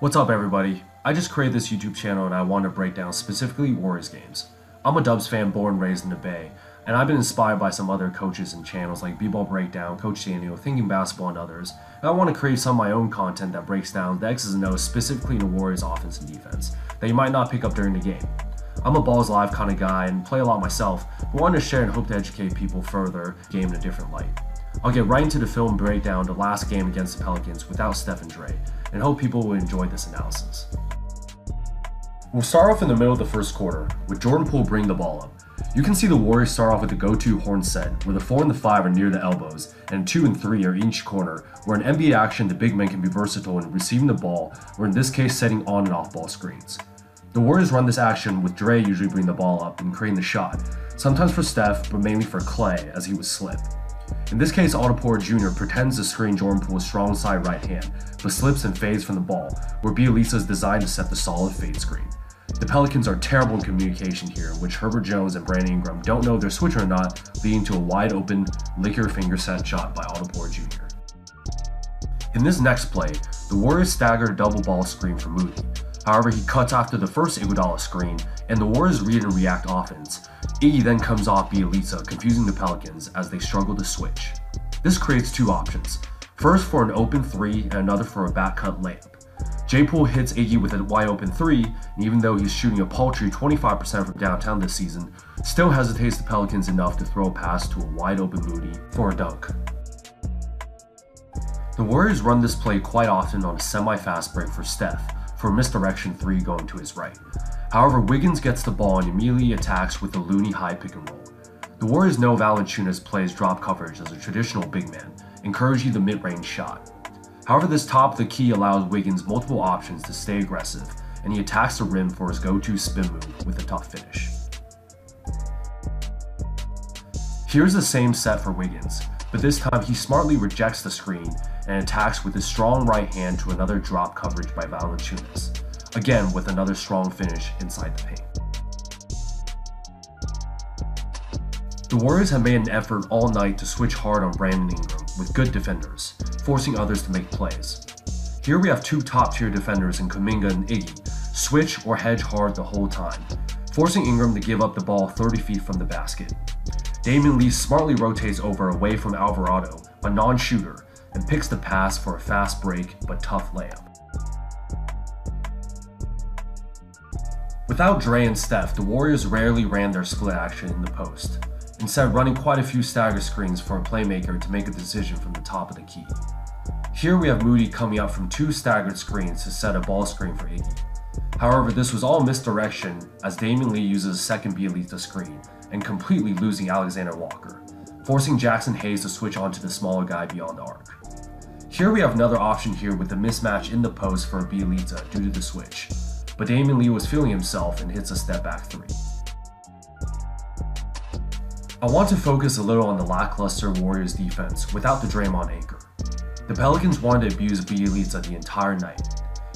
What's up everybody? I just created this YouTube channel and I want to break down specifically Warriors games. I'm a Dubs fan born and raised in the Bay, and I've been inspired by some other coaches and channels like B-Ball Breakdown, Coach Daniel, Thinking Basketball, and others. And I want to create some of my own content that breaks down the X's and O's specifically in the Warriors offense and defense that you might not pick up during the game. I'm a balls live kind of guy and play a lot myself, but want to share and hope to educate people further the game in a different light. I'll get right into the film breakdown the last game against the Pelicans without Steph and Dre, and hope people will enjoy this analysis. We'll start off in the middle of the first quarter, with Jordan Poole bringing the ball up. You can see the Warriors start off with the go-to horn set, where the 4 and the 5 are near the elbows, and 2 and 3 are in each corner, where in NBA action the big men can be versatile in receiving the ball, or in this case setting on and off ball screens. The Warriors run this action with Dre usually bringing the ball up and creating the shot, sometimes for Steph, but mainly for Clay as he would slip. In this case, Otto Porter Jr. pretends to screen Jordan Poole's strong side right hand, but slips and fades from the ball, where Bielitsa is designed to set the solid fade screen. The Pelicans are terrible in communication here, in which Herbert Jones and Brandon Ingram don't know if they're switching or not, leading to a wide open, lick your finger set shot by Otto Porter Jr. In this next play, the Warriors stagger a double ball screen for Moody. However, he cuts after the first Iguodala screen, and the Warriors read and react offense. Iggy then comes off Bielitsa, confusing the Pelicans as they struggle to switch. This creates two options, first for an open 3 and another for a back cut layup. J. Poole hits Iggy with a wide open 3, and even though he's shooting a paltry 25% from downtown this season, still hesitates the Pelicans enough to throw a pass to a wide open Moody for a dunk. The Warriors run this play quite often on a semi-fast break for Steph, for a misdirection 3 going to his right. However, Wiggins gets the ball and immediately attacks with a loony high pick and roll. The Warriors know Valanciunas plays drop coverage as a traditional big man, encouraging the mid-range shot. However, this top of the key allows Wiggins multiple options to stay aggressive, and he attacks the rim for his go-to spin move with a tough finish. Here's the same set for Wiggins, but this time he smartly rejects the screen and attacks with his strong right hand to another drop coverage by Valanciunas, again with another strong finish inside the paint. The Warriors have made an effort all night to switch hard on Brandon Ingram with good defenders, forcing others to make plays. Here we have two top-tier defenders in Kuminga and Iggy switch or hedge hard the whole time, forcing Ingram to give up the ball 30 feet from the basket. Damian Lee smartly rotates over away from Alvarado, a non-shooter, and picks the pass for a fast break but tough layup. Without Dre and Steph, the Warriors rarely ran their split action in the post, instead running quite a few stagger screens for a playmaker to make a decision from the top of the key. Here we have Moody coming up from 2 staggered screens to set a ball screen for Iggy. However, this was all misdirection as Damian Lee uses a second Bielitsa screen and completely losing Alexander Walker, forcing Jackson Hayes to switch onto the smaller guy beyond the arc. Here we have another option here with a mismatch in the post for Bielitsa due to the switch, but Damian Lee was feeling himself and hits a step back 3. I want to focus a little on the lackluster Warriors defense without the Draymond anchor. The Pelicans wanted to abuse Bielitsa the entire night.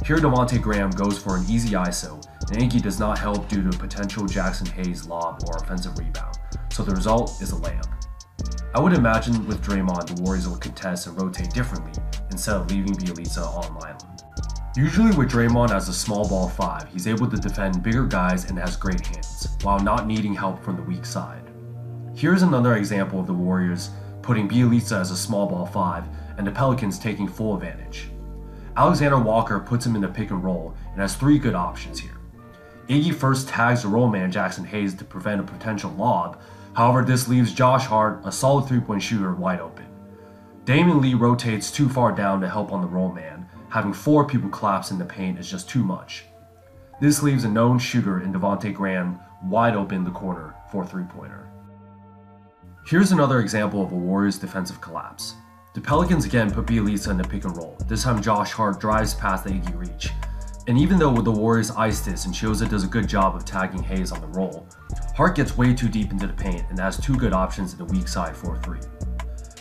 Here Devontae Graham goes for an easy ISO, and Iggy does not help due to a potential Jackson Hayes lob or offensive rebound, so the result is a layup. I would imagine with Draymond the Warriors will contest and rotate differently instead of leaving Bielitsa on an island. Usually with Draymond as a small ball 5, he's able to defend bigger guys and has great hands, while not needing help from the weak side. Here's another example of the Warriors putting Bielitsa as a small ball 5 and the Pelicans taking full advantage. Alexander Walker puts him in the pick and roll and has 3 good options here. Iggy first tags the roll man Jackson Hayes to prevent a potential lob, however this leaves Josh Hart, a solid 3-point shooter, wide open. Damian Lee rotates too far down to help on the roll man, having 4 people collapse in the paint is just too much. This leaves a known shooter in Devontae Graham wide open in the corner for a 3-pointer. Here's another example of a Warriors defensive collapse. The Pelicans again put Bielitsa in the pick and roll. This time Josh Hart drives past the Iggy reach. And even though the Warriors ice this and Chioza does a good job of tagging Hayes on the roll, Hart gets way too deep into the paint and has 2 good options in the weak side for a 3.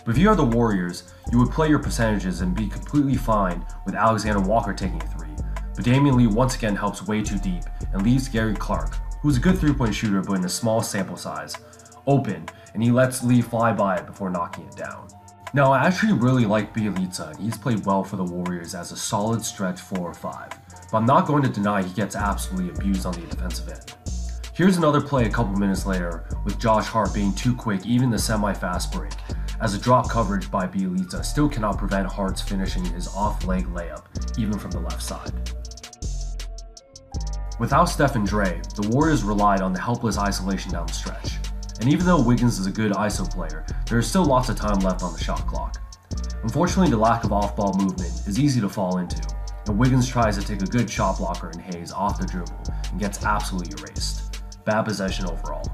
But if you are the Warriors, you would play your percentages and be completely fine with Alexander Walker taking a 3. But Damian Lee once again helps way too deep and leaves Gary Clark, who's a good 3-point shooter but in a small sample size, open, and he lets Lee fly by it before knocking it down. Now, I actually really like Bielitsa, and he's played well for the Warriors as a solid stretch 4 or 5. but I'm not going to deny he gets absolutely abused on the defensive end. Here's another play a couple minutes later with Josh Hart being too quick even the semi-fast break, as a drop coverage by Bjelica still cannot prevent Hart's finishing his off-leg layup, even from the left side. Without Steph and Dre, the Warriors relied on the helpless isolation down the stretch. And even though Wiggins is a good ISO player, there is still lots of time left on the shot clock. Unfortunately, the lack of off-ball movement is easy to fall into, and Wiggins tries to take a good shot blocker in Hayes off the dribble and gets absolutely erased. Bad possession overall.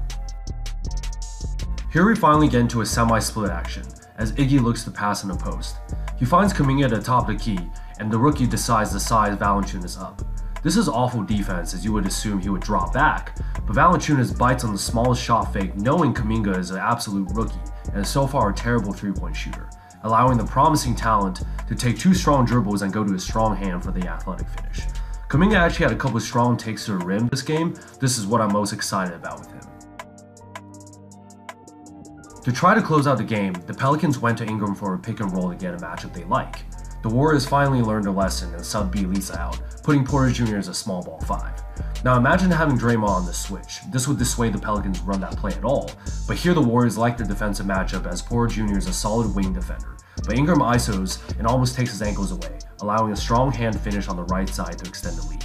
Here we finally get into a semi-split action, as Iggy looks to pass in the post. He finds Kuminga at the top of the key, and the rookie decides to size Valanciunas up. This is awful defense, as you would assume he would drop back, but Valanciunas bites on the smallest shot fake knowing Kuminga is an absolute rookie and is so far a terrible three-point shooter, allowing the promising talent to take two strong dribbles and go to his strong hand for the athletic finish. Kuminga actually had a couple of strong takes to the rim this game. This is what I'm most excited about with him. To try to close out the game, the Pelicans went to Ingram for a pick and roll to get a matchup they like. The Warriors finally learned a lesson and subbed Bjelica out, putting Porter Jr. as a small ball 5. Now imagine having Draymond on the switch. This would dissuade the Pelicans run that play at all, but here the Warriors like their defensive matchup as Porter Jr. is a solid wing defender, but Ingram isos and almost takes his ankles away, allowing a strong hand finish on the right side to extend the lead.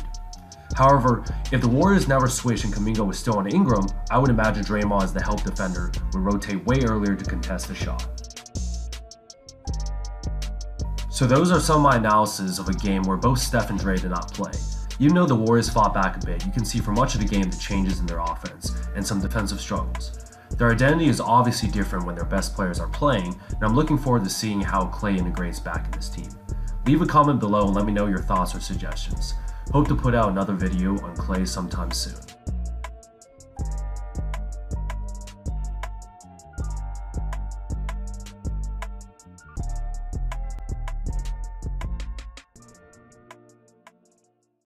However, if the Warriors never switched and Kuminga was still on Ingram, I would imagine Draymond as the help defender would rotate way earlier to contest the shot. So those are some of my analysis of a game where both Steph and Dre did not play. Even though the Warriors fought back a bit, you can see for much of the game the changes in their offense and some defensive struggles. Their identity is obviously different when their best players are playing, and I'm looking forward to seeing how Klay integrates back in this team. Leave a comment below and let me know your thoughts or suggestions. Hope to put out another video on Klay sometime soon.